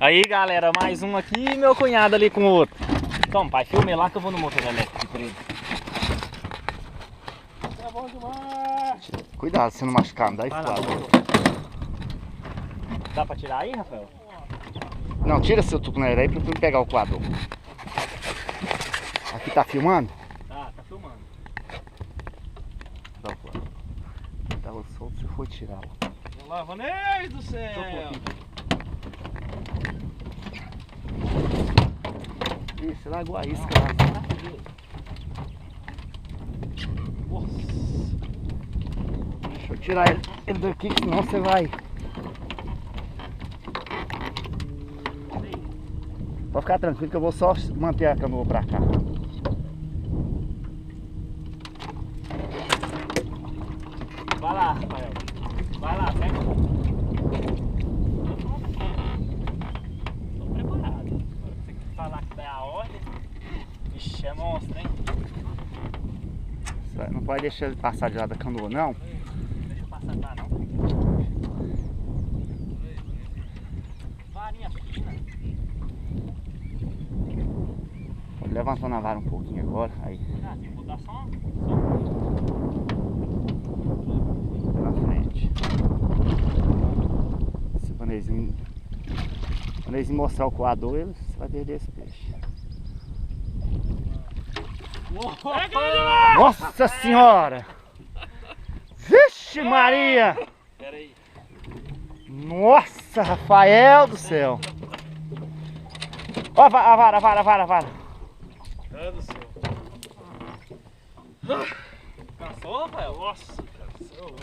Aí, galera, mais um aqui e meu cunhado ali com o outro. Toma, pai, filme lá que eu vou no motor elétrico pra ele. Tá bom demais. Cuidado, se não machucar, não dá Vai lá, esquadro. dá pra tirar aí, Rafael? Não, tira seu tucuneiro aí pra tu não pegar o quadro. Aqui tá filmando? Tá filmando. Tá, pô. Tava solto, você foi tirar. Vamos lá, Vanês do céu. Ih, você largou a isca lá. Deixa eu tirar ele daqui, que senão você vai. Pode ficar tranquilo que eu vou só manter a canoa pra cá. Vai lá, Rafael. Vai lá, pega. Tô preparado. Você que falar que dá a ordem. Ixi, é monstro, hein? Não pode deixar ele passar de lado da canoa, não. Deixa eu passar lá, não. Varinha fina. Pode levantar na vara um pouquinho agora. Aí, Ah, tem que botar só na frente. Se o vanezinho mostrar o coador, você vai perder esse peixe. Nossa senhora! Vixe Maria! Pera aí. Nossa, Rafael do céu! Ó a vara. Meu Deus do céu. Cansou, Rafael? Nossa, cansou.